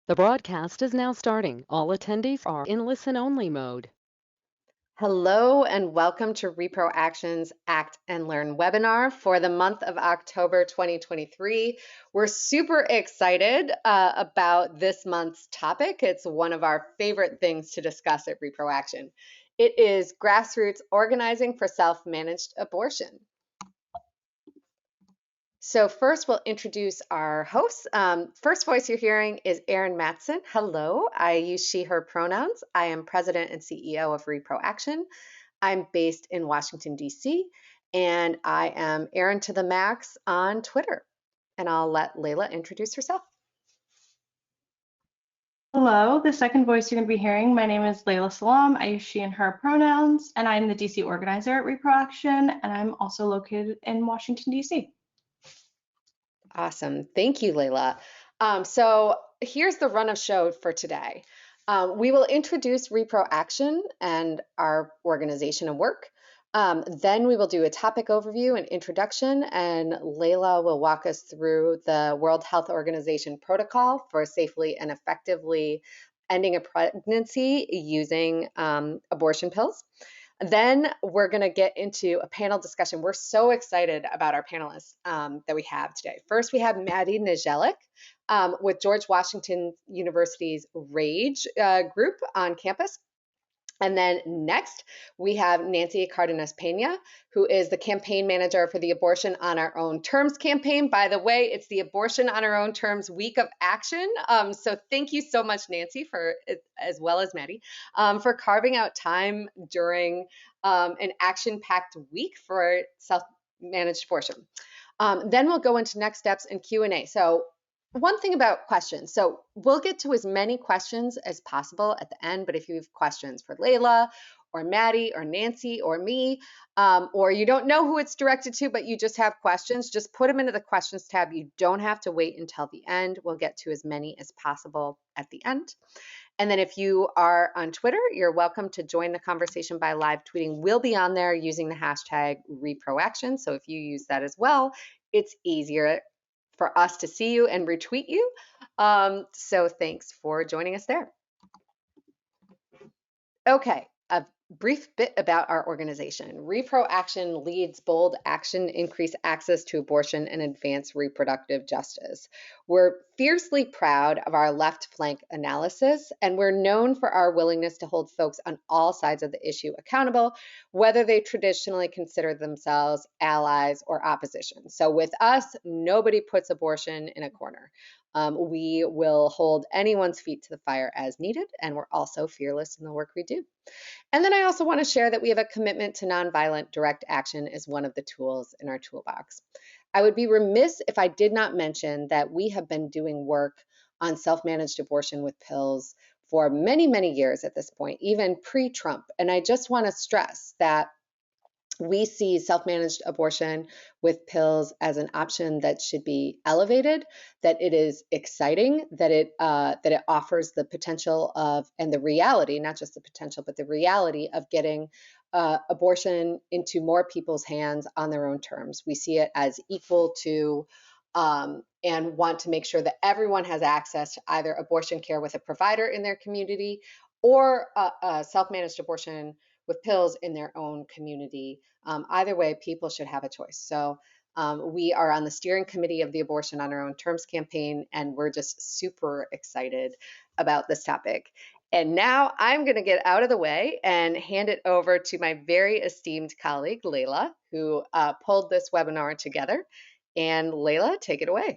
The broadcast is now starting. All attendees are in listen-only mode. Hello and welcome to Reproaction's Act and Learn webinar for the month of October 2023. We're super excited about this month's topic. It's one of our favorite things to discuss at Reproaction. It is Grassroots Organizing for Self-Managed Abortion. So first, we'll introduce our hosts. First voice you're hearing is Erin Matson. Hello, I use she, her pronouns. I am president and CEO of Reproaction. I'm based in Washington, D.C., and I am Erin to the Max on Twitter. And I'll let Layla introduce herself. Hello, the second voice you're going to be hearing, my name is Layla Salam. I use she and her pronouns, and I'm the DC organizer at Reproaction, and I'm also located in Washington, DC. Awesome. Thank you, Layla. So here's the run of show for today. We will introduce Reproaction and our organization and work. Then we will do a topic overview and introduction, and Layla will walk us through the World Health Organization protocol for safely and effectively ending a pregnancy using abortion pills. Then we're going to get into a panel discussion. We're so excited about our panelists that we have today. First, we have Maddie Nijelik with George Washington University's RAGE group on campus. And then next, we have Nancy Cardenas Pena, who is the campaign manager for the Abortion on Our Own Terms campaign. By the way, it's the Abortion on Our Own Terms Week of Action. So thank you so much, Nancy, for as well as Maddie, for carving out time during an action-packed week for self-managed abortion. Then we'll go into next steps and Q&A. So one thing about questions. So we'll get to as many questions as possible at the end, but if you have questions for Layla or Maddie or Nancy or me, or you don't know who it's directed to, but you just have questions, just put them into the questions tab. You don't have to wait until the end. We'll get to as many as possible at the end. And then if you are on Twitter, you're welcome to join the conversation by live tweeting. We'll be on there using the hashtag Reproaction. So if you use that as well, it's easier for us to see you and retweet you. So thanks for joining us there. Okay, a brief bit about our organization. Reproaction leads bold action, increase access to abortion, and advance reproductive justice. We're fiercely proud of our left flank analysis, and we're known for our willingness to hold folks on all sides of the issue accountable, whether they traditionally consider themselves allies or opposition. So with us, nobody puts abortion in a corner. We will hold anyone's feet to the fire as needed, and we're also fearless in the work we do. And then I also want to share that we have a commitment to nonviolent direct action as one of the tools in our toolbox. I would be remiss if I did not mention that we have been doing work on self-managed abortion with pills for many, many years at this point, even pre-Trump. And I just want to stress that we see self-managed abortion with pills as an option that should be elevated, that it is exciting, that it offers the potential of, and the reality, not just the potential, but the reality of getting abortion into more people's hands on their own terms. We see it as equal to and want to make sure that everyone has access to either abortion care with a provider in their community or self-managed abortion with pills in their own community. Either way, people should have a choice. So we are on the steering committee of the Abortion on Our Own Terms campaign, and we're just super excited about this topic. And now I'm going to get out of the way and hand it over to my very esteemed colleague, Layla, who pulled this webinar together. And Layla, take it away.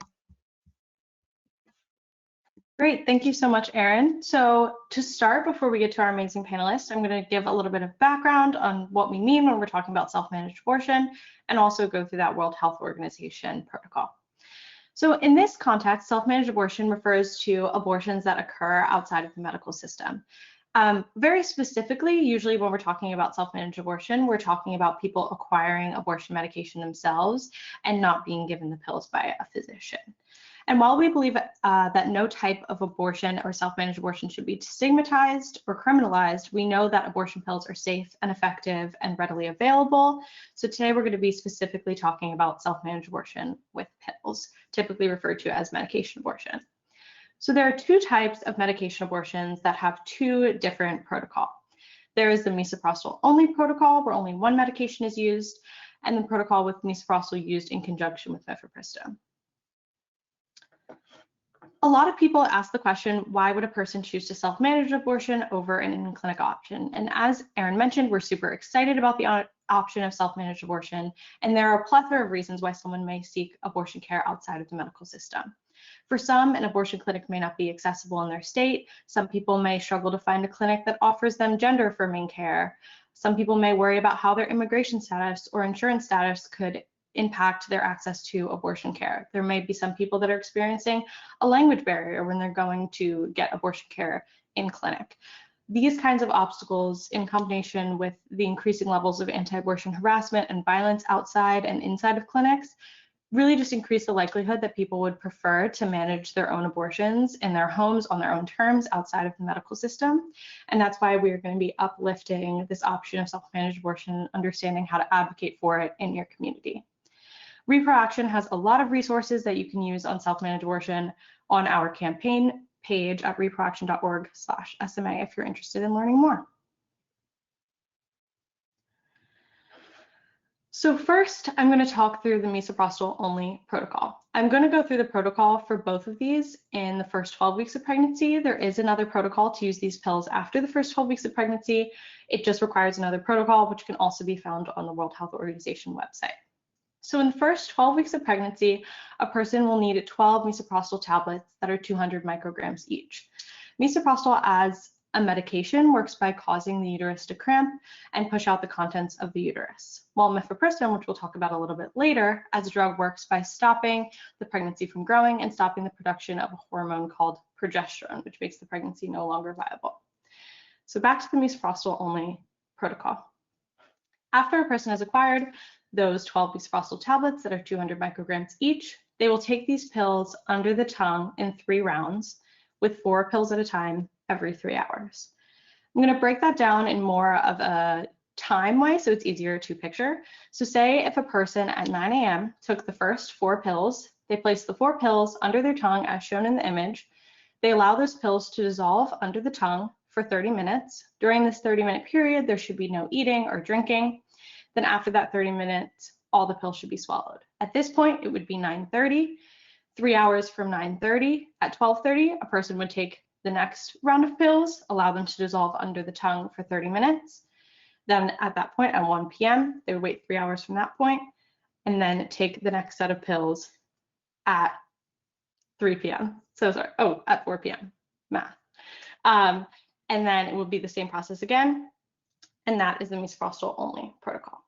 Great, thank you so much, Erin. So to start, before we get to our amazing panelists, I'm going to give a little bit of background on what we mean when we're talking about self-managed abortion, and also go through that World Health Organization protocol. So in this context, self-managed abortion refers to abortions that occur outside of the medical system. Very specifically, usually when we're talking about self-managed abortion, we're talking about people acquiring abortion medication themselves and not being given the pills by a physician. And while we believe that no type of abortion or self-managed abortion should be stigmatized or criminalized, we know that abortion pills are safe and effective and readily available. So today we're going to be specifically talking about self-managed abortion with pills, typically referred to as medication abortion. So there are two types of medication abortions that have two different protocols. There is the misoprostol only protocol, where only one medication is used, and the protocol with misoprostol used in conjunction with mifepristone. A lot of people ask the question, why would a person choose to self-manage abortion over an in-clinic option? And as Erin mentioned, we're super excited about the option of self-managed abortion, and there are a plethora of reasons why someone may seek abortion care outside of the medical system. For some, an abortion clinic may not be accessible in their state. Some people may struggle to find a clinic that offers them gender-affirming care. Some people may worry about how their immigration status or insurance status could impact their access to abortion care. There may be some people that are experiencing a language barrier when they're going to get abortion care in clinic. These kinds of obstacles, in combination with the increasing levels of anti-abortion harassment and violence outside and inside of clinics, really just increase the likelihood that people would prefer to manage their own abortions in their homes on their own terms outside of the medical system. And that's why we are going to be uplifting this option of self-managed abortion, understanding how to advocate for it in your community. Reproaction has a lot of resources that you can use on self-managed abortion on our campaign page at reproaction.org/SMA if you're interested in learning more. So first, I'm going to talk through the misoprostol only protocol. I'm going to go through the protocol for both of these in the first 12 weeks of pregnancy. There is another protocol to use these pills after the first 12 weeks of pregnancy. It just requires another protocol, which can also be found on the World Health Organization website. So in the first 12 weeks of pregnancy, a person will need 12 misoprostol tablets that are 200 micrograms each. Misoprostol as a medication works by causing the uterus to cramp and push out the contents of the uterus, while mifepristone, which we'll talk about a little bit later, as a drug works by stopping the pregnancy from growing and stopping the production of a hormone called progesterone, which makes the pregnancy no longer viable. So back to the misoprostol only protocol. After a person has acquired those 12 misoprostol tablets that are 200 micrograms each, they will take these pills under the tongue in 3 rounds with 4 pills at a time every 3 hours. I'm going to break that down in more of a time way so it's easier to picture. So say if a person at 9 a.m. took the first 4 pills, they place the 4 pills under their tongue as shown in the image. They allow those pills to dissolve under the tongue for 30 minutes. During this 30-minute period, there should be no eating or drinking. Then after that 30 minutes, all the pills should be swallowed. At this point, it would be 9:30. 3 hours from 9:30, at 12:30, a person would take the next round of pills, allow them to dissolve under the tongue for 30 minutes. Then at that point, at 1 p.m., they would wait 3 hours from that point, and then take the next set of pills at 3 p.m. At 4 p.m. Math. And then it will be the same process again, and that is the misoprostol only protocol.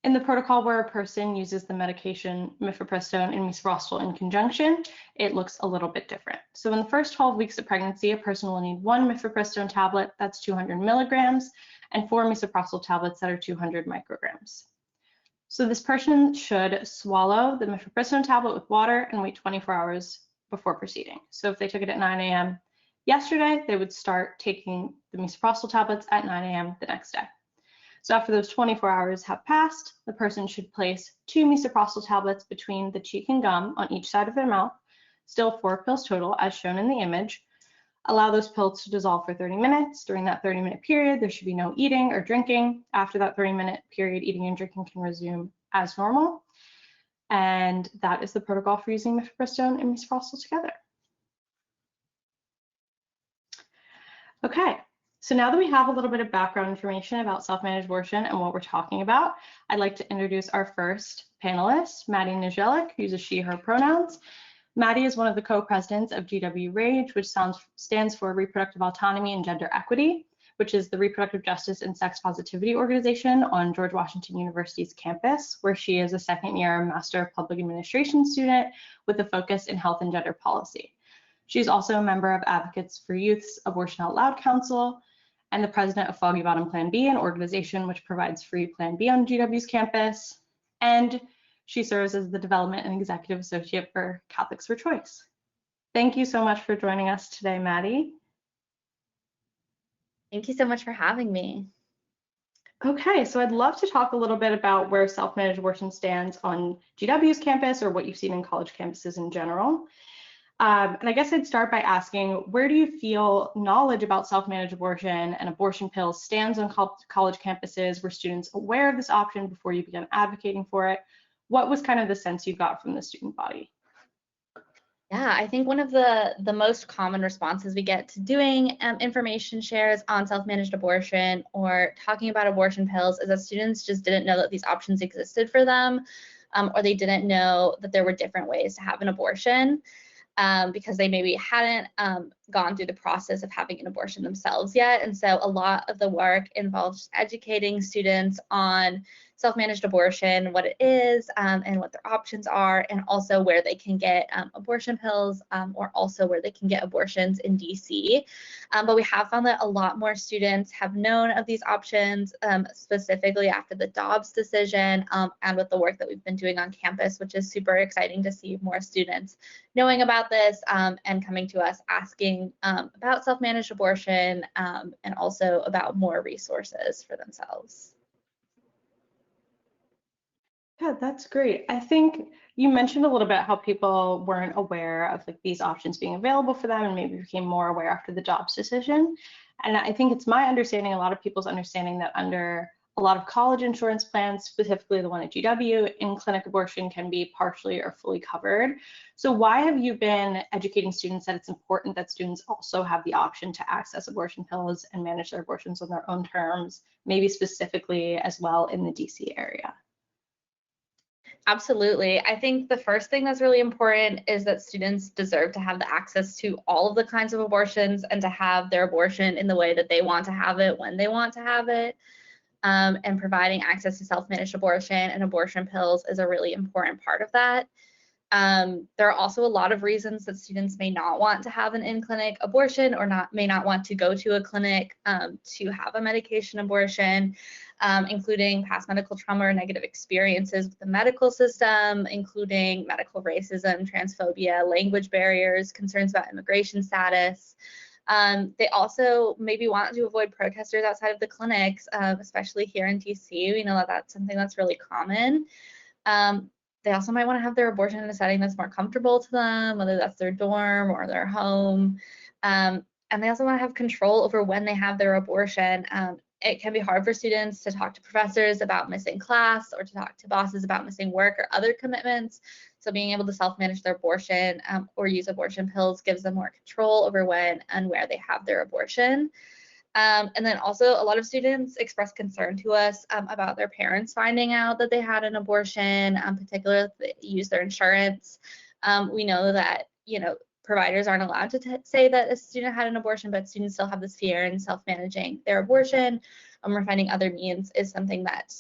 In the protocol where a person uses the medication mifepristone and misoprostol in conjunction, it looks a little bit different. So in the first 12 weeks of pregnancy, a person will need 1 mifepristone tablet that's 200 milligrams and 4 misoprostol tablets that are 200 micrograms. So this person should swallow the mifepristone tablet with water and wait 24 hours before proceeding. So if they took it at 9 a.m. yesterday, they would start taking the misoprostol tablets at 9 a.m. the next day. So after those 24 hours have passed, the person should place 2 misoprostol tablets between the cheek and gum on each side of their mouth, still 4 pills total as shown in the image. Allow those pills to dissolve for 30 minutes. During that 30-minute period, there should be no eating or drinking. After that 30-minute period, eating and drinking can resume as normal. And that is the protocol for using mifepristone and misoprostol together. Okay. So now that we have a little bit of background information about self-managed abortion and what we're talking about, I'd like to introduce our first panelist, Maddie Nijelek, who uses she, her pronouns. Maddie is one of the co-presidents of GW RAGE, which stands for Reproductive Autonomy and Gender Equity, which is the reproductive justice and sex positivity organization on George Washington University's campus, where she is a second-year Master of Public Administration student with a focus in health and gender policy. She's also a member of Advocates for Youth's Abortion Out Loud Council, and the president of Foggy Bottom Plan B, an organization which provides free Plan B on GW's campus. And she serves as the development and executive associate for Catholics for Choice. Thank you so much for joining us today, Maddie. Thank you so much for having me. Okay, so I'd love to talk a little bit about where self-managed abortion stands on GW's campus or what you've seen in college campuses in general. And I guess I'd start by asking, where do you feel knowledge about self-managed abortion and abortion pills stands on college campuses? Were students aware of this option before you began advocating for it? What was kind of the sense you got from the student body? Yeah, I think one of the most common responses we get to doing information shares on self-managed abortion or talking about abortion pills is that students just didn't know that these options existed for them, or they didn't know that there were different ways to have an abortion. Because they maybe hadn't gone through the process of having an abortion themselves yet. And so a lot of the work involves educating students on self-managed abortion, what it is, and what their options are, and also where they can get abortion pills, or also where they can get abortions in DC. But we have found that a lot more students have known of these options, specifically after the Dobbs decision, and with the work that we've been doing on campus, which is super exciting to see more students knowing about this, and coming to us asking about self-managed abortion, and also about more resources for themselves. Yeah, that's great. I think you mentioned a little bit how people weren't aware of like these options being available for them and maybe became more aware after the Dobbs decision. And I think it's my understanding, a lot of people's understanding that under a lot of college insurance plans, specifically the one at GW, in-clinic abortion can be partially or fully covered. So why have you been educating students that it's important that students also have the option to access abortion pills and manage their abortions on their own terms, maybe specifically as well in the DC area? Absolutely. I think the first thing that's really important is that students deserve to have the access to all of the kinds of abortions and to have their abortion in the way that they want to have it when they want to have it. And providing access to self-managed abortion and abortion pills is a really important part of that. There are also a lot of reasons that students may not want to have an in-clinic abortion or may not want to go to a clinic to have a medication abortion, including past medical trauma or negative experiences with the medical system, including medical racism, transphobia, language barriers, concerns about immigration status. They also maybe want to avoid protesters outside of the clinics, especially here in DC. We know that that's something that's really common. They also might want to have their abortion in a setting that's more comfortable to them, whether that's their dorm or their home. And they also want to have control over when they have their abortion. It can be hard for students to talk to professors about missing class or to talk to bosses about missing work or other commitments. So being able to self-manage their abortion or use abortion pills gives them more control over when and where they have their abortion. And then also a lot of students express concern to us about their parents finding out that they had an abortion, particularly if they use their insurance. We know that, providers aren't allowed to say that a student had an abortion, but students still have this fear in self-managing their abortion. Or finding other means is something that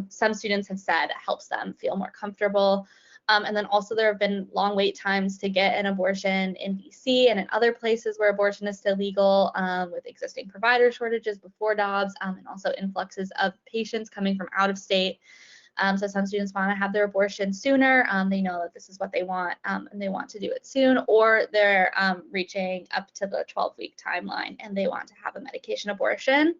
some students have said helps them feel more comfortable. And then also there have been long wait times to get an abortion in DC and in other places where abortion is still legal, with existing provider shortages before Dobbs, and also influxes of patients coming from out of state. So some students want to have their abortion sooner. They know that this is what they want, and they want to do it soon, or they're reaching up to the 12-week timeline and they want to have a medication abortion.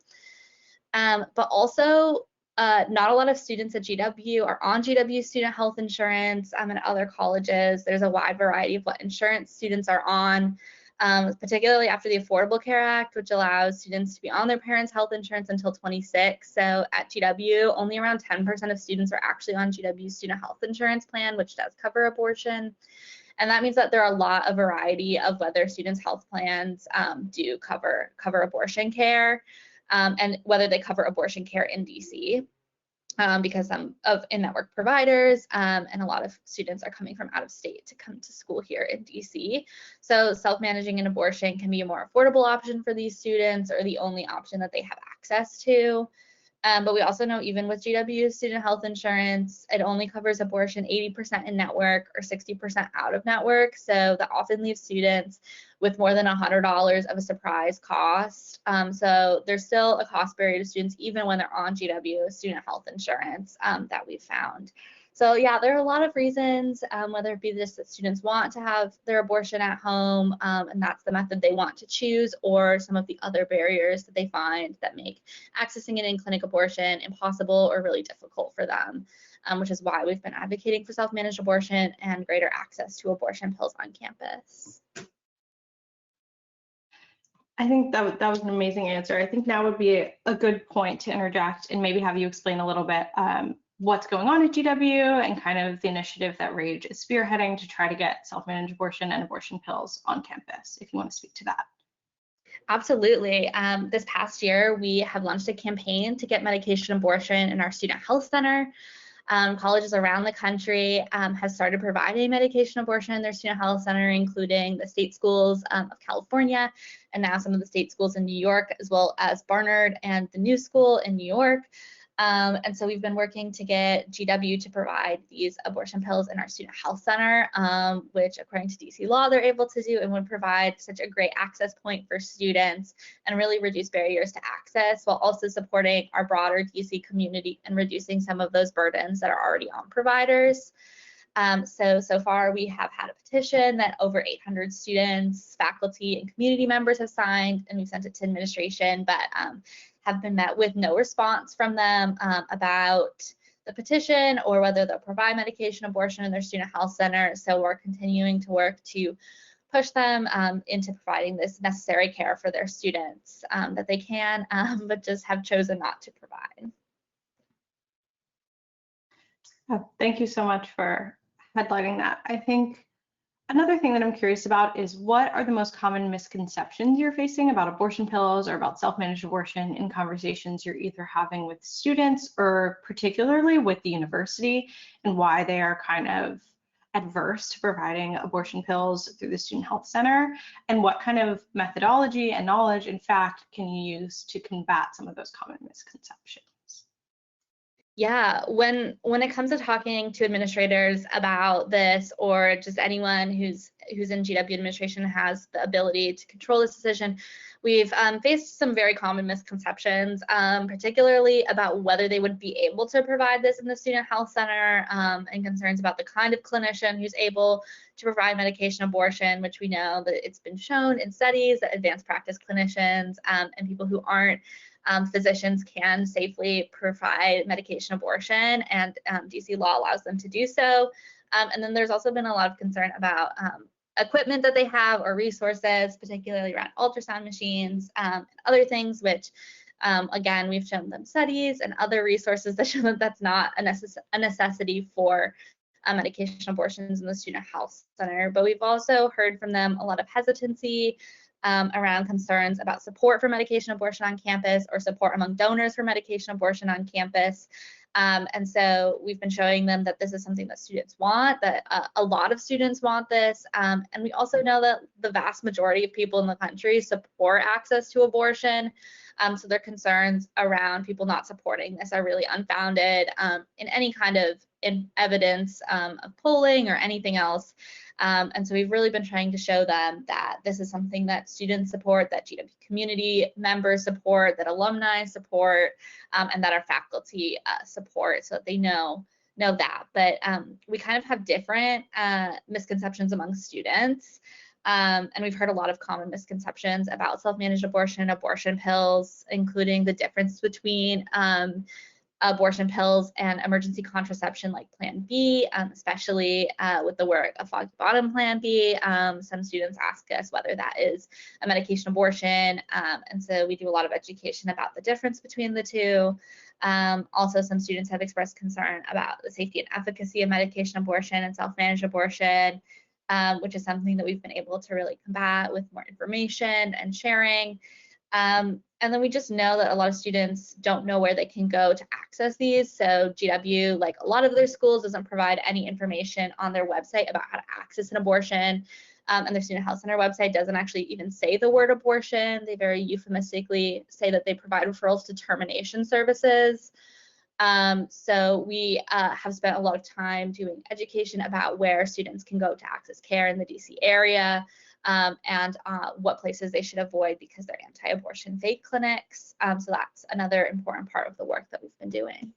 But also, not a lot of students at GW are on GW student health insurance, and other colleges. There's a wide variety of what insurance students are on, particularly after the Affordable Care Act, which allows students to be on their parents' health insurance until 26. So at GW, only around 10% of students are actually on GW's student health insurance plan, which does cover abortion. And that means that there are a lot of variety of whether students' health plans do cover abortion care. And whether they cover abortion care in DC, because some of in-network providers and a lot of students are coming from out of state to come to school here in DC. So self-managing an abortion can be a more affordable option for these students, or the only option that they have access to. But we also know even with GW student health insurance, it only covers abortion 80% in network or 60% out of network. So that often leaves students with more than $100 of a surprise cost. So there's still a cost barrier to students even when they're on GW student health insurance that we've found. So yeah, there are a lot of reasons, whether it be just that students want to have their abortion at home, and that's the method they want to choose, or some of the other barriers that they find that make accessing an in-clinic abortion impossible or really difficult for them, which is why we've been advocating for self-managed abortion and greater access to abortion pills on campus. I think that was an amazing answer. I think now would be a good point to interject and maybe have you explain a little bit what's going on at GW and kind of the initiative that RAGE is spearheading to try to get self-managed abortion and abortion pills on campus, if you want to speak to that. Absolutely. This past year, we have launched a campaign to get medication abortion in our student health center. Colleges around the country have started providing medication abortion in their student health center, including the state schools of California, and now some of the state schools in New York, as well as Barnard and the New School in New York. And so we've been working to get GW to provide these abortion pills in our student health center, which according to DC law, they're able to do and would provide such a great access point for students and really reduce barriers to access while also supporting our broader DC community and reducing some of those burdens that are already on providers. So far we have had a petition that over 800 students, faculty, and community members have signed, and we've sent it to administration, but have been met with no response from them about the petition or whether they'll provide medication abortion in their student health center. So we're continuing to work to push them into providing this necessary care for their students that they can, but just have chosen not to provide. Thank you so much for highlighting that. I think another thing that I'm curious about is what are the most common misconceptions you're facing about abortion pills or about self-managed abortion in conversations you're either having with students or particularly with the university, and why they are kind of adverse to providing abortion pills through the student health center, and what kind of methodology and knowledge, in fact, can you use to combat some of those common misconceptions? Yeah, when it comes to talking to administrators about this, or just anyone who's in GW administration has the ability to control this decision, we've faced some very common misconceptions, particularly about whether they would be able to provide this in the student health center, and concerns about the kind of clinician who's able to provide medication abortion, which we know that it's been shown in studies that advanced practice clinicians and people who aren't physicians can safely provide medication abortion, and DC law allows them to do so. And then there's also been a lot of concern about equipment that they have or resources, particularly around ultrasound machines and other things, which again, we've shown them studies and other resources that show that that's not a necessity for medication abortions in the student health center. But we've also heard from them a lot of hesitancy around concerns about support for medication abortion on campus or support among donors for medication abortion on campus. And so we've been showing them that this is something that students want, that a lot of students want this. And we also know that the vast majority of people in the country support access to abortion. So their concerns around people not supporting this are really unfounded in any kind of evidence of polling or anything else. And so we've really been trying to show them that this is something that students support, that GW community members support, that alumni support, and that our faculty support, so that they know that. But we kind of have different misconceptions among students. And we've heard a lot of common misconceptions about self-managed abortion and abortion pills, including the difference between abortion pills and emergency contraception like Plan B, especially with the work of Foggy Bottom Plan B. Some students ask us whether that is a medication abortion, and so we do a lot of education about the difference between the two. Also, some students have expressed concern about the safety and efficacy of medication abortion and self-managed abortion, which is something that we've been able to really combat with more information and sharing. And then we just know that a lot of students don't know where they can go to access these. So GW, like a lot of their schools, doesn't provide any information on their website about how to access an abortion. And their student health center website doesn't actually even say the word abortion. They very euphemistically say that they provide referrals to termination services. So we have spent a lot of time doing education about where students can go to access care in the DC area, and what places they should avoid because they're anti-abortion fake clinics. So that's another important part of the work that we've been doing.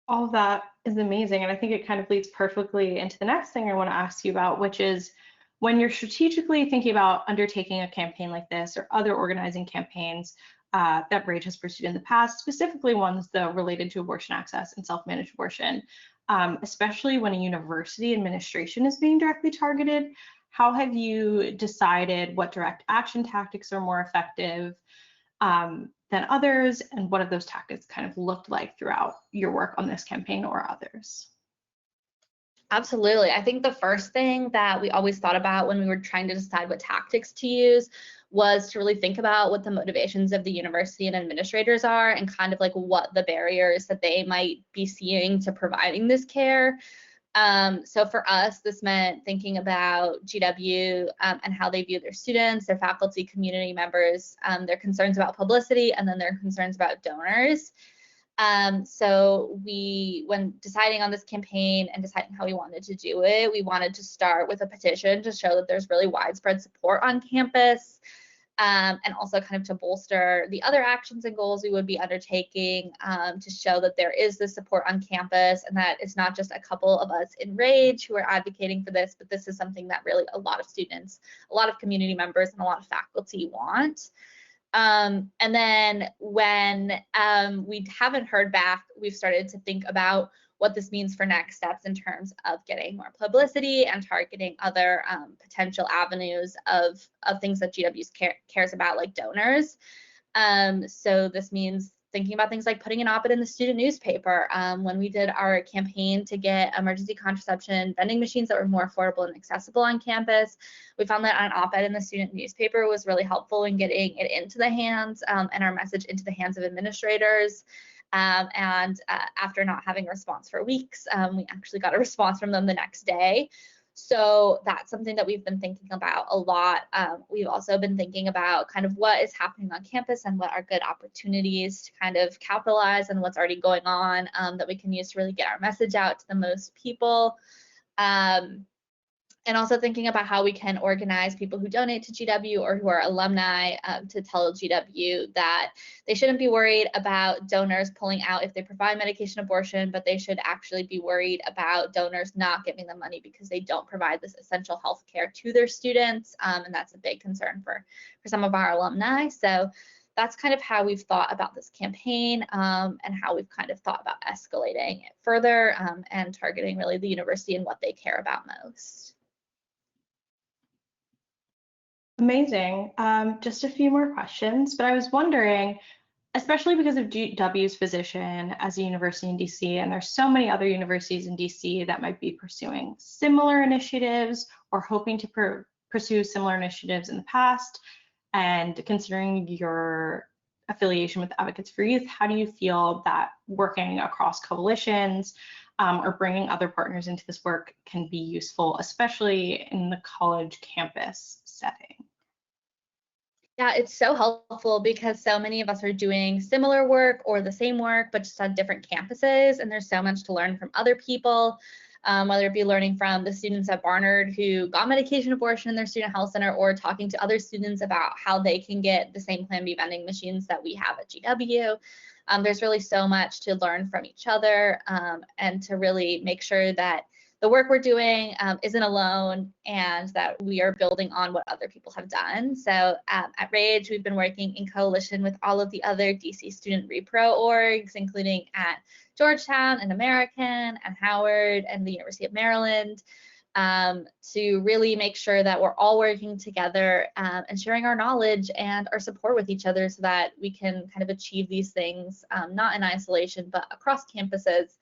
All of that is amazing. And I think it kind of leads perfectly into the next thing I want to ask you about, which is when you're strategically thinking about undertaking a campaign like this or other organizing campaigns that Rage has pursued in the past, specifically ones that are related to abortion access and self-managed abortion, especially when a university administration is being directly targeted, how have you decided what direct action tactics are more effective than others, and what have those tactics kind of looked like throughout your work on this campaign or others? Absolutely. I think the first thing that we always thought about when we were trying to decide what tactics to use was to really think about what the motivations of the university and administrators are and kind of like what the barriers that they might be seeing to providing this care. So for us, this meant thinking about GW and how they view their students, their faculty, community members, their concerns about publicity, and then their concerns about donors. So when deciding on this campaign and deciding how we wanted to do it, we wanted to start with a petition to show that there's really widespread support on campus, and also kind of to bolster the other actions and goals we would be undertaking to show that there is this support on campus and that it's not just a couple of us in Rage who are advocating for this, but this is something that really a lot of students, a lot of community members, and a lot of faculty want. And then when we haven't heard back, we've started to think about what this means for next steps in terms of getting more publicity and targeting other potential avenues of things that GW's cares about, like donors. So this means thinking about things like putting an op-ed in the student newspaper. When we did our campaign to get emergency contraception vending machines that were more affordable and accessible on campus, we found that an op-ed in the student newspaper was really helpful in getting it into the hands and our message into the hands of administrators. After not having a response for weeks, we actually got a response from them the next day. So that's something that we've been thinking about a lot. We've also been thinking about kind of what is happening on campus and what are good opportunities to kind of capitalize on what's already going on that we can use to really get our message out to the most people. And also thinking about how we can organize people who donate to GW or who are alumni to tell GW that they shouldn't be worried about donors pulling out if they provide medication abortion, but they should actually be worried about donors not giving them money because they don't provide this essential health care to their students. And that's a big concern for some of our alumni. So that's kind of how we've thought about this campaign and how we've kind of thought about escalating it further and targeting really the university and what they care about most. Amazing. Just a few more questions, but I was wondering, especially because of GW's position as a university in DC, and there's so many other universities in DC that might be pursuing similar initiatives or hoping to pursue similar initiatives in the past, and considering your affiliation with Advocates for Youth, how do you feel that working across coalitions or bringing other partners into this work can be useful, especially in the college campus setting? Yeah, it's so helpful because so many of us are doing similar work or the same work, but just on different campuses. And there's so much to learn from other people, whether it be learning from the students at Barnard who got medication abortion in their student health center, or talking to other students about how they can get the same Plan B vending machines that we have at GW. There's really so much to learn from each other and to really make sure that the work we're doing isn't alone and that we are building on what other people have done. So at Rage, we've been working in coalition with all of the other DC student repro orgs, including at Georgetown and American and Howard and the University of Maryland, to really make sure that we're all working together and sharing our knowledge and our support with each other so that we can kind of achieve these things, not in isolation, but across campuses.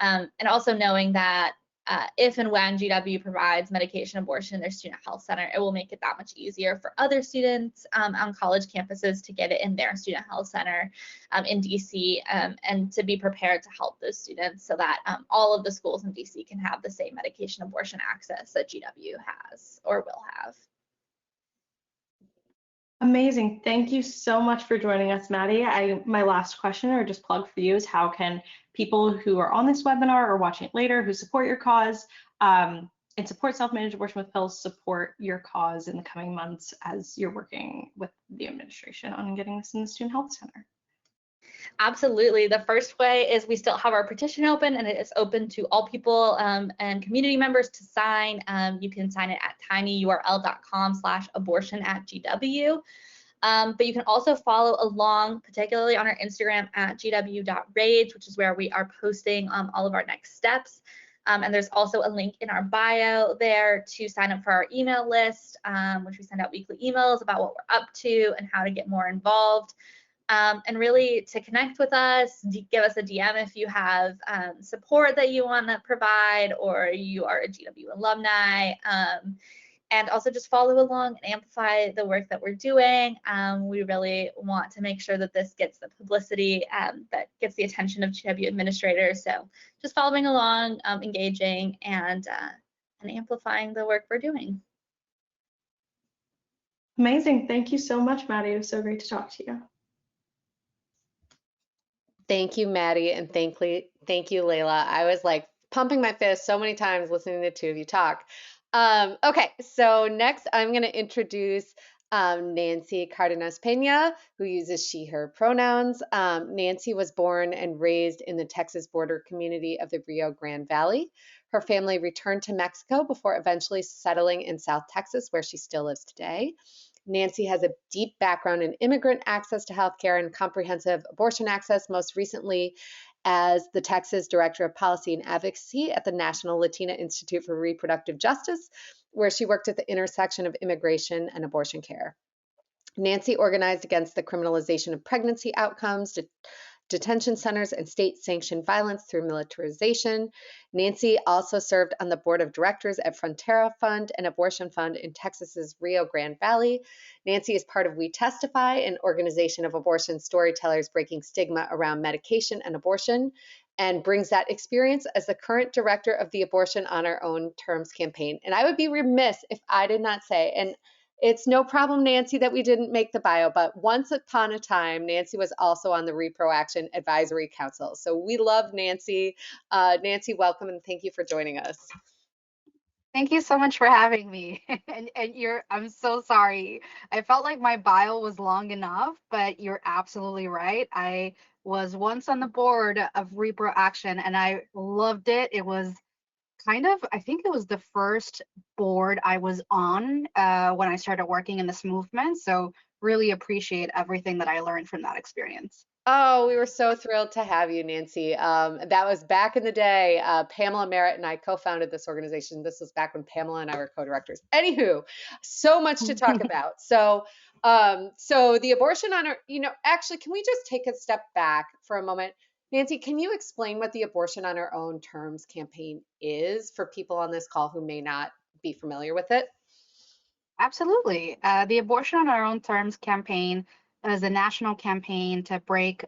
And also knowing that if and when GW provides medication abortion in their student health center, it will make it that much easier for other students on college campuses to get it in their student health center in DC and to be prepared to help those students so that all of the schools in DC can have the same medication abortion access that GW has or will have. Amazing. Thank you so much for joining us, Maddie. My last question or just plug for you is how can people who are on this webinar or watching it later who support your cause and support self-managed abortion with pills support your cause in the coming months as you're working with the administration on getting this in the student health center? Absolutely. The first way is we still have our petition open, and it is open to all people and community members to sign. You can sign it at tinyurl.com/abortion@GW. But you can also follow along, particularly on our Instagram at gw.rage, which is where we are posting all of our next steps. And there's also a link in our bio there to sign up for our email list, which we send out weekly emails about what we're up to and how to get more involved. And really to connect with us, give us a DM if you have support that you want to provide, or you are a GW alumni. And also just follow along and amplify the work that we're doing. We really want to make sure that this gets the publicity that gets the attention of GW administrators. So just following along, engaging, and amplifying the work we're doing. Amazing. Thank you so much, Maddie. It was so great to talk to you. Thank you, Maddie, and thank you, Layla. I was like pumping my fist so many times listening to the two of you talk. Okay, so next I'm going to introduce Nancy Cardenas Pena, who uses she, her pronouns. Nancy was born and raised in the Texas border community of the Rio Grande Valley. Her family returned to Mexico before eventually settling in South Texas, where she still lives today. Nancy has a deep background in immigrant access to healthcare and comprehensive abortion access, most recently as the Texas Director of Policy and Advocacy at the National Latina Institute for Reproductive Justice, where she worked at the intersection of immigration and abortion care. Nancy organized against the criminalization of pregnancy outcomes, detention centers, and state-sanctioned violence through militarization. Nancy also served on the board of directors at Frontera Fund, an abortion fund in Texas's Rio Grande Valley. Nancy is part of We Testify, an organization of abortion storytellers breaking stigma around medication and abortion, and brings that experience as the current director of the Abortion on Our Own Terms campaign. And I would be remiss if I did not say, and it's no problem, Nancy, that we didn't make the bio, but once upon a time, Nancy was also on the Reproaction Advisory Council. So we love Nancy. Nancy, welcome, and thank you for joining us. Thank you so much for having me. and I'm so sorry. I felt like my bio was long enough, but you're absolutely right. I was once on the board of Reproaction and I loved it. It was I think it was the first board I was on when I started working in this movement. So really appreciate everything that I learned from that experience. Oh, we were so thrilled to have you, Nancy. That was back in the day. Pamela Merritt and I co-founded this organization. This was back when Pamela and I were co-directors. Anywho, so much to talk about. So the abortion on our, actually, can we just take a step back for a moment? Nancy, can you explain what the Abortion on Our Own Terms campaign is for people on this call who may not be familiar with it? Absolutely. The Abortion on Our Own Terms campaign is a national campaign to break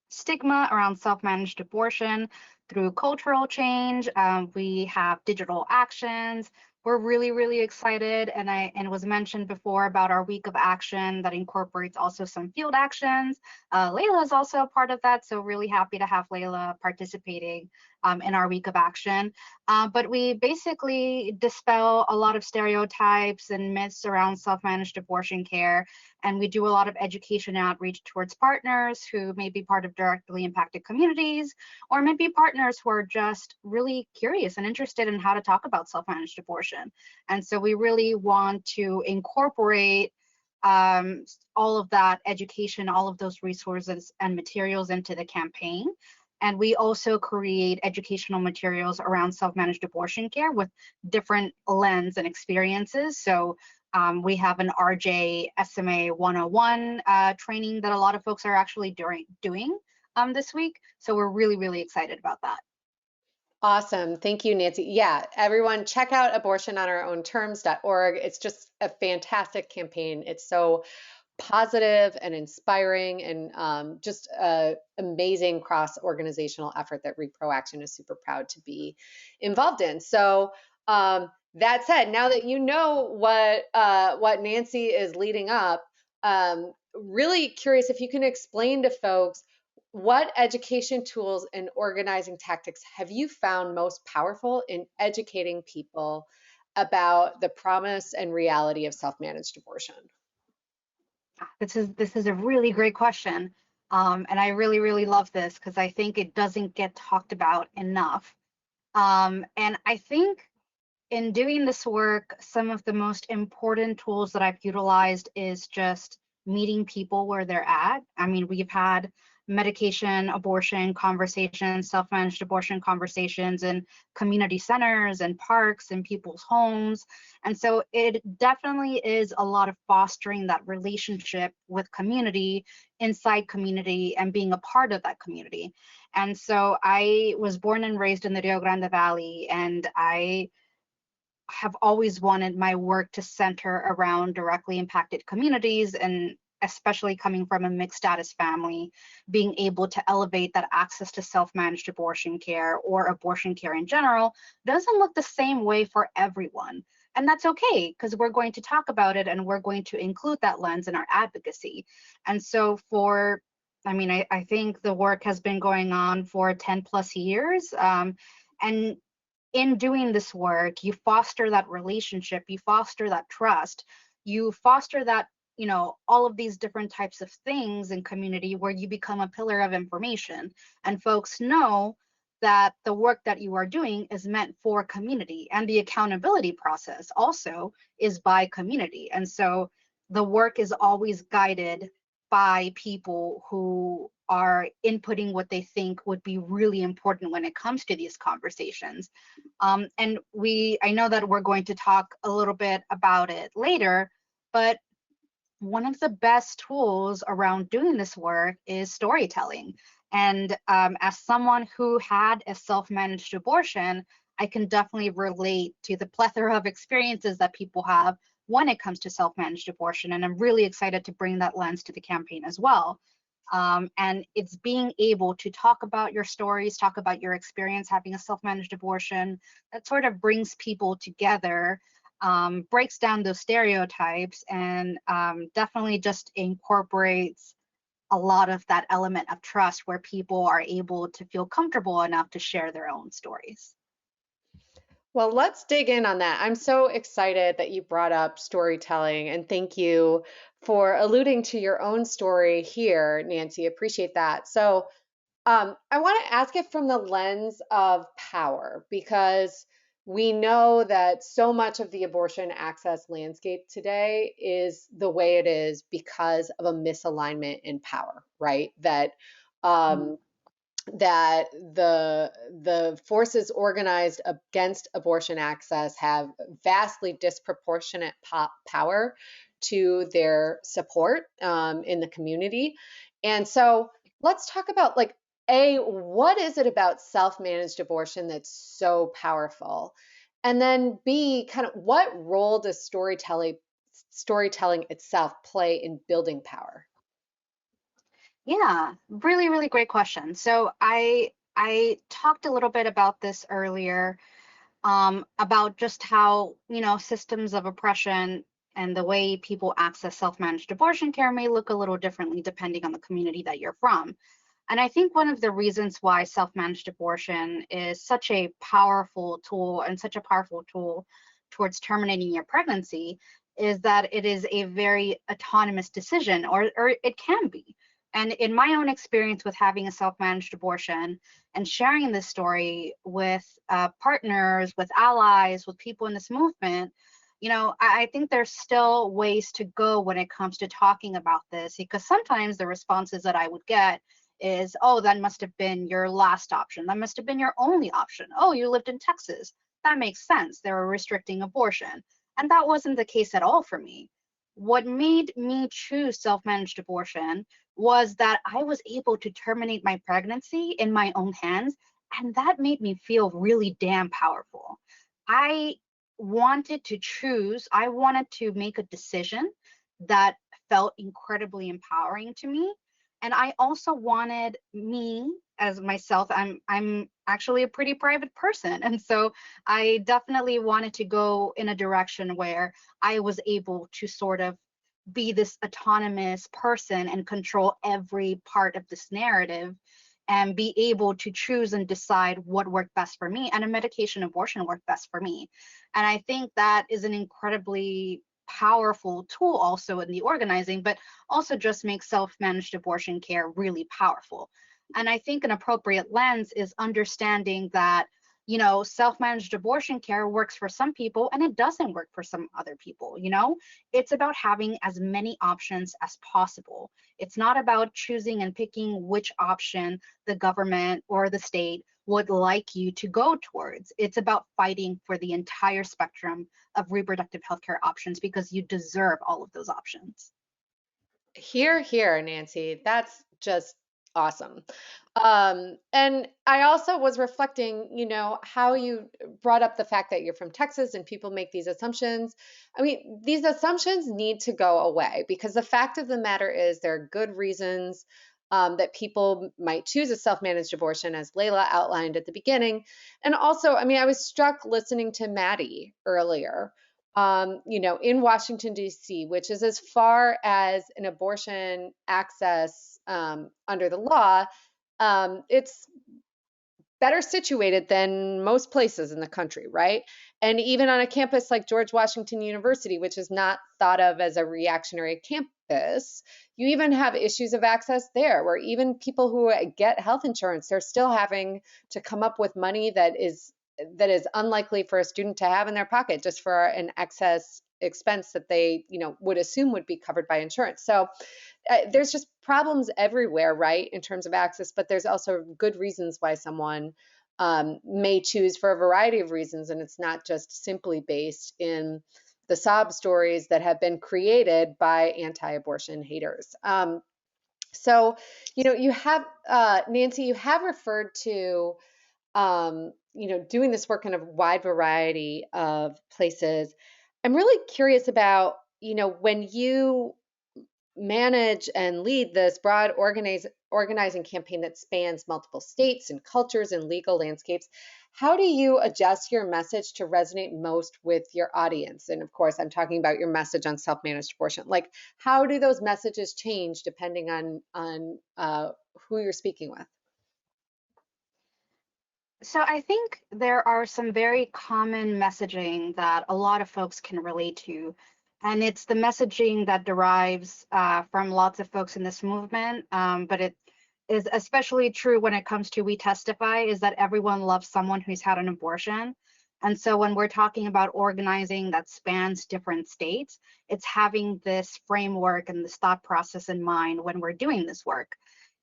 stigma around self-managed abortion through cultural change. We have digital actions. We're really, really excited. And it was mentioned before about our week of action that incorporates also some field actions. Layla is also a part of that. So really happy to have Layla participating in our week of action. But we basically dispel a lot of stereotypes and myths around self-managed abortion care. And we do a lot of education outreach towards partners who may be part of directly impacted communities, or maybe partners who are just really curious and interested in how to talk about self-managed abortion. And so we really want to incorporate all of that education, all of those resources and materials into the campaign. And we also create educational materials around self-managed abortion care with different lens and experiences. So we have an RJ SMA 101 training that a lot of folks are actually doing this week. So we're really, really excited about that. Awesome. Thank you, Nancy. Yeah, everyone check out abortiononourownterms.org. It's just a fantastic campaign. It's so positive and inspiring and just an amazing cross-organizational effort that Reproaction is super proud to be involved in. So that said, now that you know what Nancy is leading up, really curious if you can explain to folks what education tools and organizing tactics have you found most powerful in educating people about the promise and reality of self-managed abortion? This is a really great question. And I really, really love this because I think it doesn't get talked about enough. And I think in doing this work, some of the most important tools that I've utilized is just meeting people where they're at. I mean, we've had medication abortion conversations, self-managed abortion conversations in community centers and parks and people's homes. And so it definitely is a lot of fostering that relationship with community, inside community, and being a part of that community. And so I was born and raised in the Rio Grande Valley, and I have always wanted my work to center around directly impacted communities, and especially coming from a mixed status family, being able to elevate that access to self-managed abortion care or abortion care in general doesn't look the same way for everyone. And that's okay, because we're going to talk about it and we're going to include that lens in our advocacy. And so I think the work has been going on for 10 plus years. And in doing this work, you foster that relationship, you foster that trust, you foster that, all of these different types of things in community where you become a pillar of information. And folks know that the work that you are doing is meant for community, and the accountability process also is by community. And so the work is always guided by people who are inputting what they think would be really important when it comes to these conversations. And I know that we're going to talk a little bit about it later, but one of the best tools around doing this work is storytelling. And as someone who had a self-managed abortion, I can definitely relate to the plethora of experiences that people have when it comes to self-managed abortion. And I'm really excited to bring that lens to the campaign as well. And it's being able to talk about your stories, talk about your experience having a self-managed abortion, that sort of brings people together, breaks down those stereotypes, and definitely just incorporates a lot of that element of trust where people are able to feel comfortable enough to share their own stories. Well, let's dig in on that. I'm so excited that you brought up storytelling, and thank you for alluding to your own story here, Nancy. Appreciate that. So, I want to ask it from the lens of power, because we know that so much of the abortion access landscape today is the way it is because of a misalignment in power, right? That that the forces organized against abortion access have vastly disproportionate power to their support in the community. And so let's talk about, like, what is it about self-managed abortion that's so powerful? And then B, kind of what role does storytelling itself play in building power? Yeah, really, really great question. So I talked a little bit about this earlier, about just how, systems of oppression and the way people access self-managed abortion care may look a little differently depending on the community that you're from. And I think one of the reasons why self-managed abortion is such a powerful tool, and such a powerful tool towards terminating your pregnancy, is that it is a very autonomous decision, or it can be. And in my own experience with having a self-managed abortion and sharing this story with partners, with allies, with people in this movement, I think there's still ways to go when it comes to talking about this, because sometimes the responses that I would get is, oh, that must have been your last option. That must have been your only option. Oh, you lived in Texas. That makes sense. They were restricting abortion. And that wasn't the case at all for me. What made me choose self-managed abortion was that I was able to terminate my pregnancy in my own hands, and that made me feel really damn powerful. I wanted to choose, I wanted to make a decision that felt incredibly empowering to me. And I also wanted me as myself, I'm actually a pretty private person. And so I definitely wanted to go in a direction where I was able to sort of be this autonomous person and control every part of this narrative, and be able to choose and decide what worked best for me. And a medication abortion worked best for me. And I think that is an incredibly powerful tool also in the organizing, but also just makes self-managed abortion care really powerful. And I think an appropriate lens is understanding that, you know, self-managed abortion care works for some people and it doesn't work for some other people. You know, it's about having as many options as possible. It's not about choosing and picking which option the government or the state would like you to go towards. It's about fighting for the entire spectrum of reproductive healthcare options because you deserve all of those options. Here, here, Nancy. That's just awesome. And I also was reflecting, you know, how you brought up the fact that you're from Texas and people make these assumptions. I mean, these assumptions need to go away because the fact of the matter is there are good reasons that people might choose a self-managed abortion, as Layla outlined at the beginning. And also, I mean, I was struck listening to Maddie earlier, you know, in Washington, D.C., which is as far as an abortion access under the law, it's better situated than most places in the country, right? And even on a campus like George Washington University, which is not thought of as a reactionary campus, you even have issues of access there, where even people who get health insurance, they're still having to come up with money that is unlikely for a student to have in their pocket just for an excess expense that they, you know, would assume would be covered by insurance. So there's just problems everywhere, right, in terms of access, but there's also good reasons why someone may choose for a variety of reasons, and it's not just simply based in the sob stories that have been created by anti-abortion haters. So, you know, you have, Nancy, you have referred to, you know, doing this work in a wide variety of places. I'm really curious about, you know, when you manage and lead this broad organizing campaign that spans multiple states and cultures and legal landscapes, how do you adjust your message to resonate most with your audience? And of course, I'm talking about your message on self-managed abortion. Like, how do those messages change depending on who you're speaking with? So I think there are some very common messaging that a lot of folks can relate to. And it's the messaging that derives from lots of folks in this movement, but it is especially true when it comes to We Testify, is that everyone loves someone who's had an abortion. And so when we're talking about organizing that spans different states, it's having this framework and this thought process in mind when we're doing this work.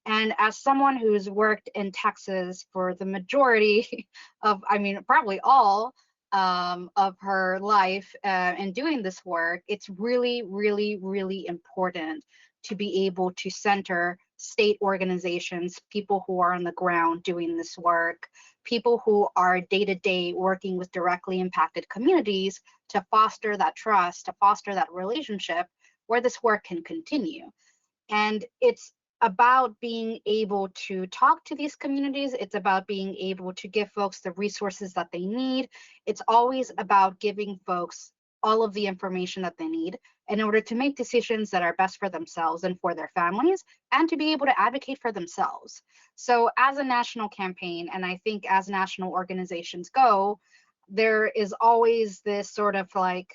And as someone who's worked in Texas for the majority of, I mean, probably all of her life and doing this work, it's really, really, really important to be able to center state organizations, people who are on the ground doing this work, people who are day to day working with directly impacted communities to foster that trust, to foster that relationship where this work can continue. And it's about being able to talk to these communities. It's about being able to give folks the resources that they need. It's always about giving folks all of the information that they need in order to make decisions that are best for themselves and for their families, and to be able to advocate for themselves. So as a national campaign, and I think as national organizations go, there is always this sort of like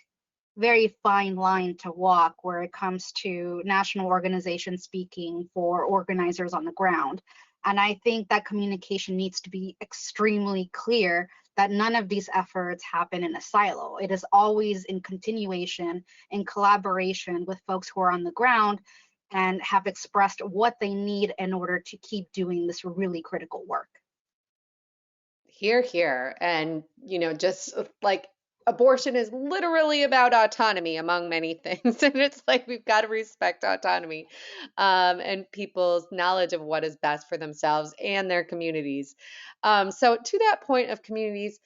very fine line to walk where it comes to national organizations speaking for organizers on the ground. And I think that communication needs to be extremely clear, that none of these efforts happen in a silo. It is always in continuation, in collaboration with folks who are on the ground and have expressed what they need in order to keep doing this really critical work. Here, here. And, you know, just like abortion is literally about autonomy among many things. And it's like we've got to respect autonomy and people's knowledge of what is best for themselves and their communities. So, to that point of communities,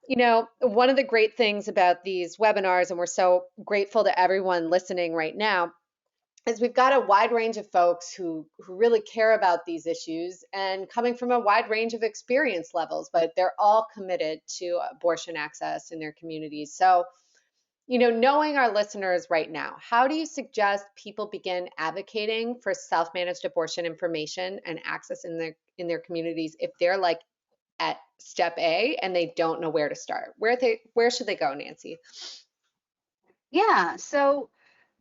you know, one of the great things about these webinars, and we're so grateful to everyone listening right now, is we've got a wide range of folks who really care about these issues and coming from a wide range of experience levels, but they're all committed to abortion access in their communities. So, you know, knowing our listeners right now, how do you suggest people begin advocating for self-managed abortion information and access in their communities if they're like at step A and they don't know where to start? Where should they go, Nancy? Yeah, so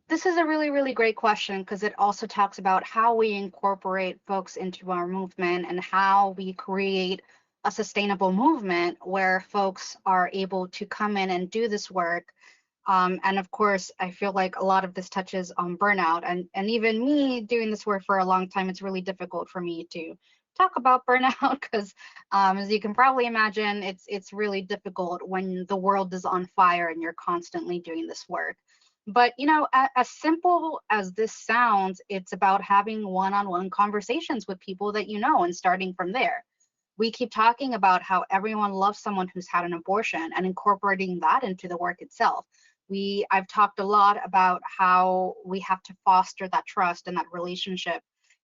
this is a really, really great question because it also talks about how we incorporate folks into our movement and how we create a sustainable movement where folks are able to come in and do this work. And of course, I feel like a lot of this touches on burnout. And even me doing this work for a long time, it's really difficult for me to talk about burnout because, as you can probably imagine, it's really difficult when the world is on fire and you're constantly doing this work. But as simple as this sounds, it's about having one-on-one conversations with people that you know and starting from there. We keep talking about how everyone loves someone who's had an abortion and incorporating that into the work itself. I've talked a lot about how we have to foster that trust and that relationship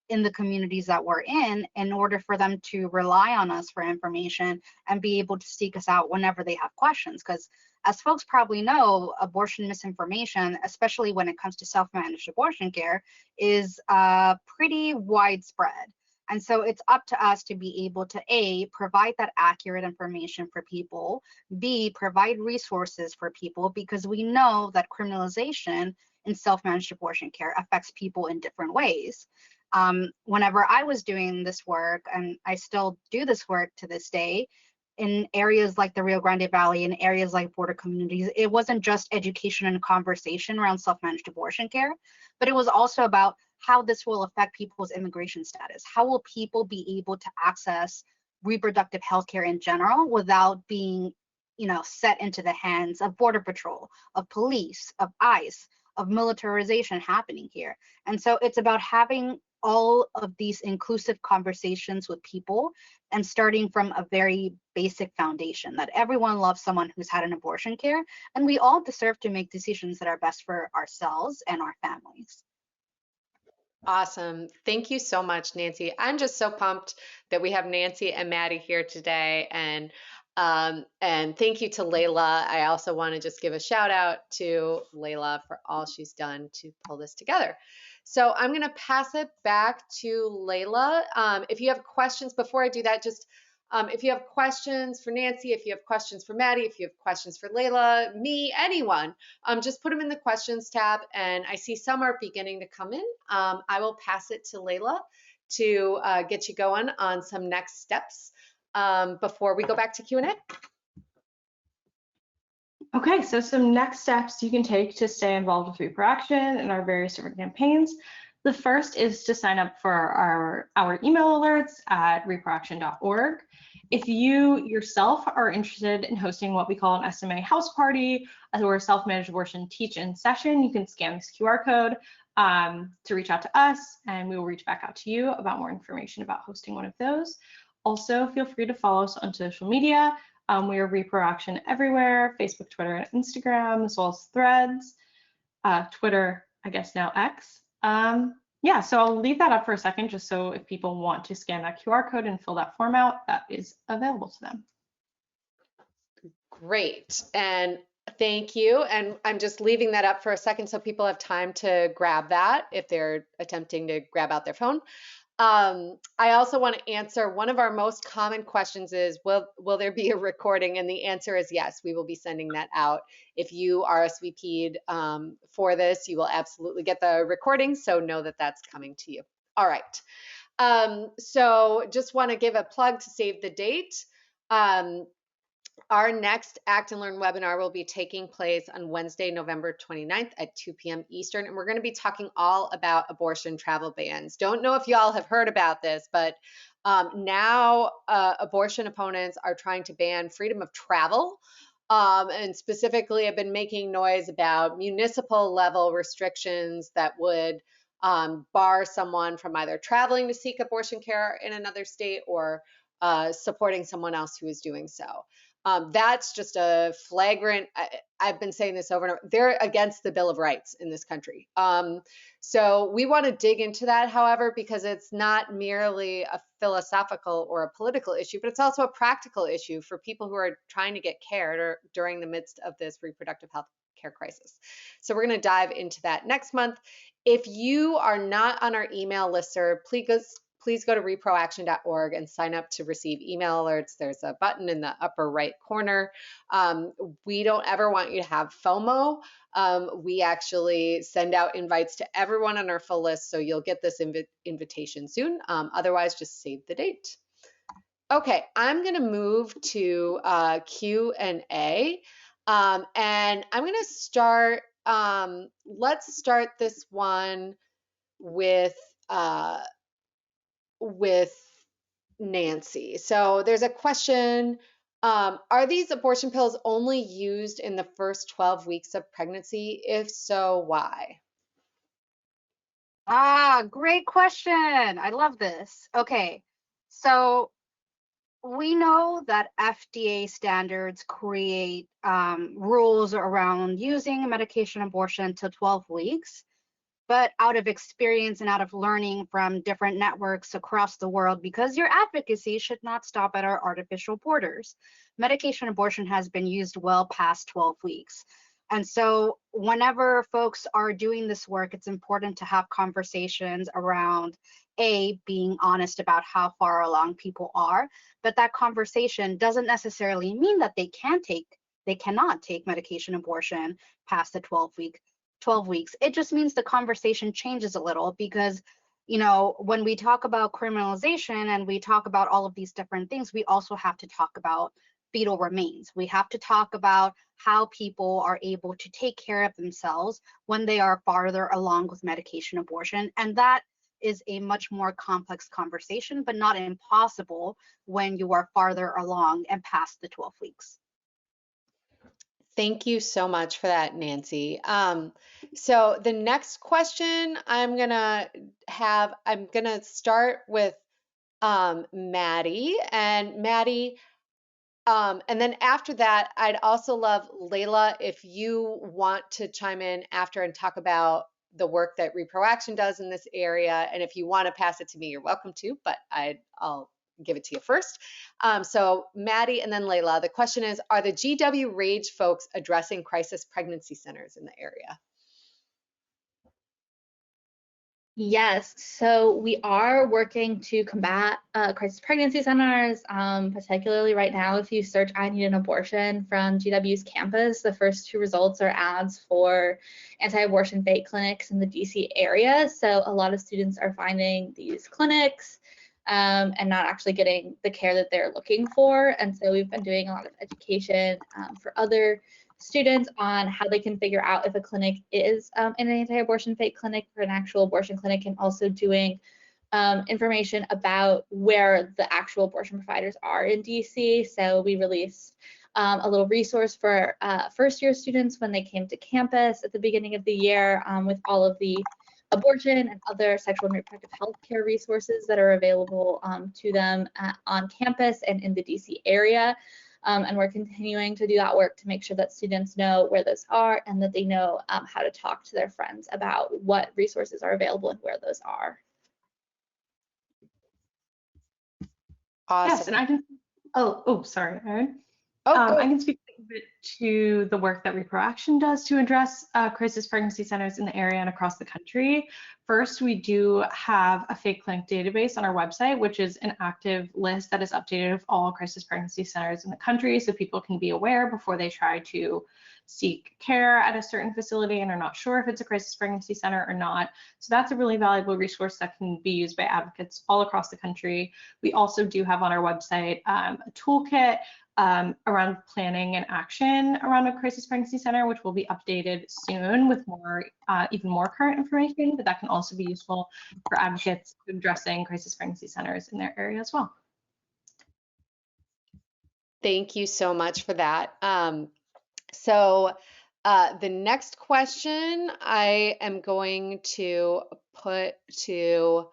in the communities that we're in order for them to rely on us for information and be able to seek us out whenever they have questions. Because as folks probably know, abortion misinformation, especially when it comes to self-managed abortion care, is pretty widespread. And so it's up to us to be able to A, provide that accurate information for people, B, provide resources for people, because we know that criminalization in self-managed abortion care affects people in different ways. Whenever I was doing this work, and I still do this work to this day, in areas like the Rio Grande Valley, in areas like border communities, it wasn't just education and conversation around self-managed abortion care, but it was also about how this will affect people's immigration status. How will people be able to access reproductive health care in general without being, set into the hands of Border Patrol, of police, of ICE, of militarization happening here? And so it's about having all of these inclusive conversations with people and starting from a very basic foundation that everyone loves someone who's had an abortion care, and we all deserve to make decisions that are best for ourselves and our families. Awesome. Thank you so much, Nancy. I'm just so pumped that we have Nancy and Maddie here today. And thank you to Layla. I also want to just give a shout out to Layla for all she's done to pull this together. So I'm going to pass it back to Layla. If you have questions, before I do that, just if you have questions for Nancy, if you have questions for Maddie, if you have questions for Layla, me, anyone, just put them in the questions tab. And I see some are beginning to come in. I will pass it to Layla to get you going on some next steps before we go back to Q&A. Okay, so some next steps you can take to stay involved with Reproaction and our various different campaigns. The first is to sign up for our email alerts at reproaction.org. If you yourself are interested in hosting what we call an SMA house party or a self-managed abortion teach-in session, you can scan this QR code to reach out to us, and we will reach back out to you about more information about hosting one of those. Also, feel free to follow us on social media. We are Reproaction everywhere, Facebook, Twitter, and Instagram, as well as Threads, Twitter, I guess now X. Yeah, so I'll leave that up for a second just so if people want to scan that QR code and fill that form out, that is available to them. Great, and thank you. And I'm just leaving that up for a second so people have time to grab that if they're attempting to grab out their phone. I also want to answer one of our most common questions is, will there be a recording? And the answer is yes, we will be sending that out. If you RSVP'd for this, you will absolutely get the recording, so know that that's coming to you. All right, so just want to give a plug to save the date. Our next Act and Learn webinar will be taking place on Wednesday, November 29th at 2 p.m. Eastern, and we're going to be talking all about abortion travel bans. Don't know if y'all have heard about this, but now abortion opponents are trying to ban freedom of travel, and specifically have been making noise about municipal level restrictions that would bar someone from either traveling to seek abortion care in another state or supporting someone else who is doing so. That's just a flagrant, I've been saying this over and over, they're against the Bill of Rights in this country. So we want to dig into that, however, because it's not merely a philosophical or a political issue, but it's also a practical issue for people who are trying to get care during the midst of this reproductive health care crisis. So we're going to dive into that next month. If you are not on our email listserv, please go to reproaction.org and sign up to receive email alerts. There's a button in the upper right corner. We don't ever want you to have FOMO. We actually send out invites to everyone on our full list, so you'll get this invitation soon. Otherwise, just save the date. Okay, I'm going to move to Q&A, and I'm going to start. Let's start this one with Nancy. So there's a question. Are these abortion pills only used in the first 12 weeks of pregnancy? If so, why? Great question. I love this. Okay, so we know that FDA standards create rules around using medication abortion to 12 weeks. But out of experience and out of learning from different networks across the world, because your advocacy should not stop at our artificial borders, medication abortion has been used well past 12 weeks. And so whenever folks are doing this work, it's important to have conversations around being honest about how far along people are, but that conversation doesn't necessarily mean that they cannot take medication abortion past the 12 weeks. It just means the conversation changes a little because, when we talk about criminalization and we talk about all of these different things, we also have to talk about fetal remains. We have to talk about how people are able to take care of themselves when they are farther along with medication abortion. And that is a much more complex conversation, but not impossible when you are farther along and past the 12 weeks. Thank you so much for that, Nancy. So the next question I'm gonna start with Maddie, and then after that, I'd also love Layla, if you want to chime in after and talk about the work that Reproaction does in this area, and if you want to pass it to me, you're welcome to, but I'll give it to you first. So Maddie and then Layla, the question is, are the GW Rage folks addressing crisis pregnancy centers in the area? Yes, so we are working to combat crisis pregnancy centers, particularly right now. If you search "I need an abortion" from GW's campus, the first two results are ads for anti-abortion fake clinics in the DC area. So a lot of students are finding these clinics and not actually getting the care that they're looking for. And so we've been doing a lot of education for other students on how they can figure out if a clinic is an anti-abortion fake clinic or an actual abortion clinic, and also doing information about where the actual abortion providers are in DC. So we released a little resource for first-year students when they came to campus at the beginning of the year with all of the abortion and other sexual and reproductive health care resources that are available to them on campus and in the DC area. And we're continuing to do that work to make sure that students know where those are and that they know how to talk to their friends about what resources are available and where those are. Awesome. Yes, and I can, sorry, Erin. Oh, I can speak a bit to the work that Reproaction does to address crisis pregnancy centers in the area and across the country. First, we do have a fake clinic database on our website, which is an active list that is updated of all crisis pregnancy centers in the country, so people can be aware before they try to seek care at a certain facility and are not sure if it's a crisis pregnancy center or not. So that's a really valuable resource that can be used by advocates all across the country. We also do have on our website a toolkit around planning and action around a crisis pregnancy center, which will be updated soon with more, even more current information, but that can also be useful for advocates addressing crisis pregnancy centers in their area as well. Thank you so much for that. So the next question I am going to put to,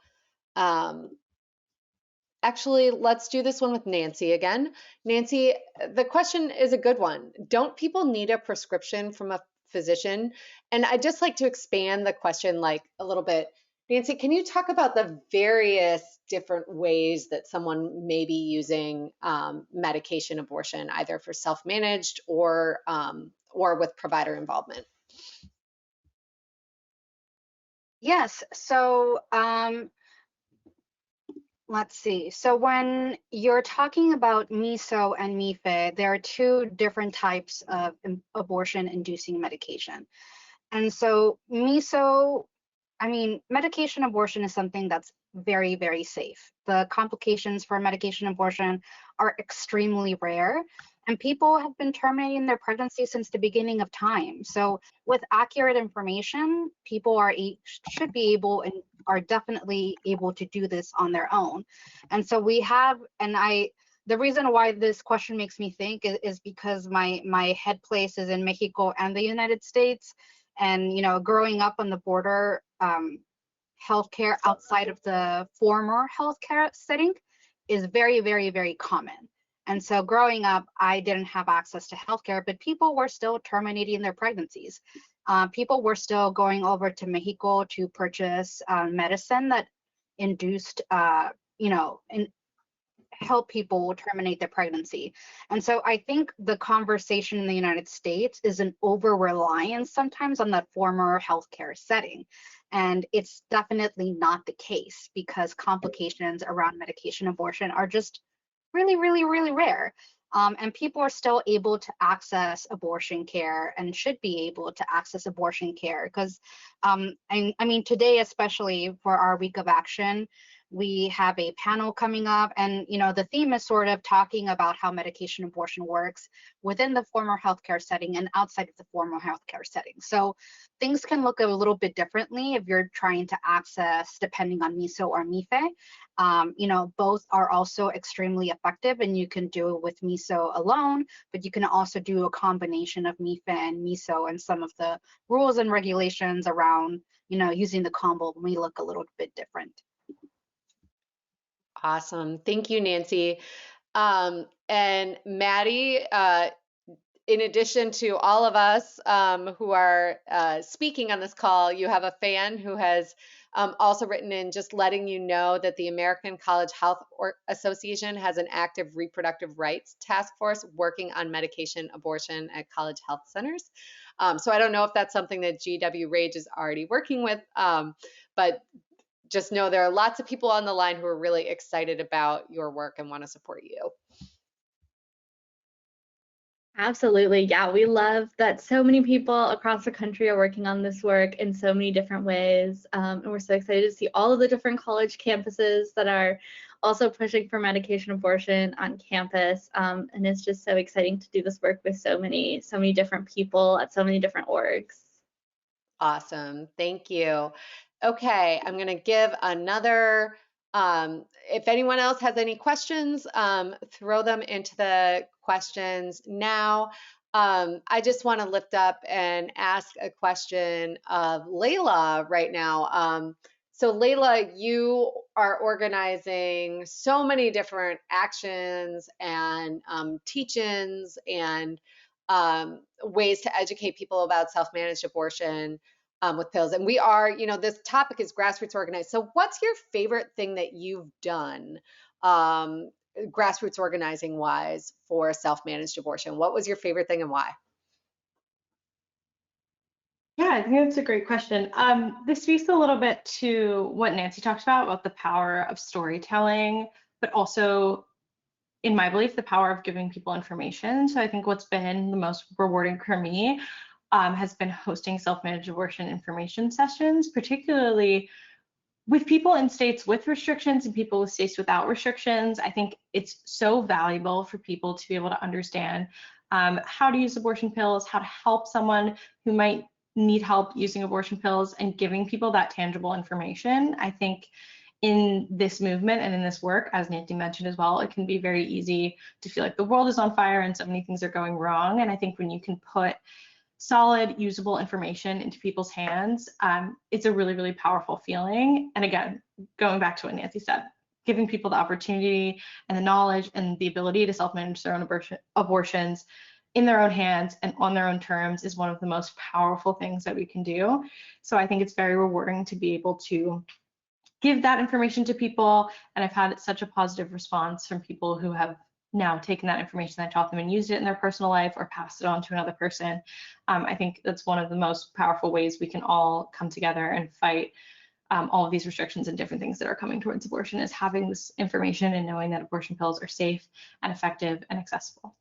actually, let's do this one with Nancy again. Nancy, the question is a good one. Don't people need a prescription from a physician? And I'd just like to expand the question like a little bit. Nancy, can you talk about the various different ways that someone may be using medication abortion, either for self-managed or with provider involvement? Yes, so Let's see. So when you're talking about MISO and MIFE, there are two different types of abortion-inducing medication. And so MISO, I mean, medication abortion is something that's very, very safe. The complications for medication abortion are extremely rare, and people have been terminating their pregnancy since the beginning of time. So with accurate information, people should be able and are definitely able to do this on their own. And so we have, the reason why this question makes me think is because my head place is in Mexico and the United States. And, you know, growing up on the border, healthcare outside of the former healthcare setting is very, very, very common. And so growing up, I didn't have access to healthcare, but people were still terminating their pregnancies. People were still going over to Mexico to purchase medicine that induced, you know, and help people terminate their pregnancy. And so I think the conversation in the United States is an over-reliance sometimes on that former healthcare setting. And it's definitely not the case, because complications around medication abortion are just really, really, really rare. And people are still able to access abortion care and should be able to access abortion care because, I mean, today, especially for our week of action, we have a panel coming up, and you know, the theme is sort of talking about how medication abortion works within the former healthcare setting and outside of the former healthcare setting. So things can look a little bit differently if you're trying to access, depending on MISO or MIFE. You know, both are also extremely effective, and you can do it with MISO alone, but you can also do a combination of MIFE and MISO, and some of the rules and regulations around, you know, using the combo may look a little bit different. Awesome. Thank you, Nancy. And Maddie, in addition to all of us who are speaking on this call, you have a fan who has also written in just letting you know that the American College Health Association has an active reproductive rights task force working on medication abortion at college health centers. So I don't know if that's something that GW Rage is already working with, but just know there are lots of people on the line who are really excited about your work and want to support you. Absolutely. Yeah, we love that so many people across the country are working on this work in so many different ways. And we're so excited to see all of the different college campuses that are also pushing for medication abortion on campus. And it's just so exciting to do this work with so many different people at so many different orgs. Awesome. Thank you. Okay, I'm going to give another, if anyone else has any questions, throw them into the questions now. I just want to lift up and ask a question of Layla right now. So Layla, you are organizing so many different actions and teach-ins and ways to educate people about self-managed abortion with pills. And we are, you know, this topic is grassroots organized. So what's your favorite thing that you've done grassroots organizing wise for self-managed abortion? What was your favorite thing and why? Yeah, I think that's a great question. This speaks a little bit to what Nancy talked about the power of storytelling, but also, in my belief, the power of giving people information. So I think what's been the most rewarding for me has been hosting self-managed abortion information sessions, particularly with people in states with restrictions and people with states without restrictions. I think it's so valuable for people to be able to understand how to use abortion pills, how to help someone who might need help using abortion pills, and giving people that tangible information. I think in this movement and in this work, as Nancy mentioned as well, it can be very easy to feel like the world is on fire and so many things are going wrong. And I think when you can put solid, usable information into people's hands, it's a really, really powerful feeling. And again, going back to what Nancy said, giving people the opportunity and the knowledge and the ability to self-manage their own abortions in their own hands and on their own terms is one of the most powerful things that we can do. So I think it's very rewarding to be able to give that information to people. And I've had such a positive response from people who have now taken that information I taught them and used it in their personal life or passed it on to another person. I think that's one of the most powerful ways we can all come together and fight all of these restrictions and different things that are coming towards abortion, is having this information and knowing that abortion pills are safe and effective and accessible.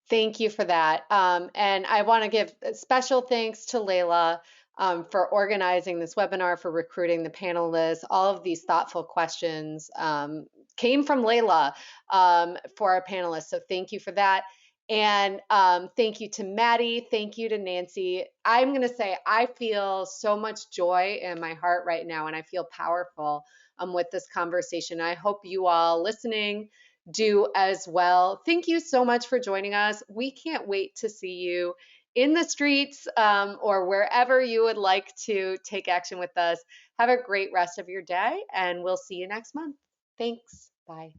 Thank you for that. And I want to give special thanks to Layla for organizing this webinar, for recruiting the panelists. All of these thoughtful questions came from Layla for our panelists. So thank you for that. And thank you to Maddie. Thank you to Nancy. I'm going to say I feel so much joy in my heart right now, and I feel powerful with this conversation. I hope you all listening do as well. Thank you so much for joining us. We can't wait to see you in the streets or wherever you would like to take action with us. Have a great rest of your day, and we'll see you next month. Thanks. Bye.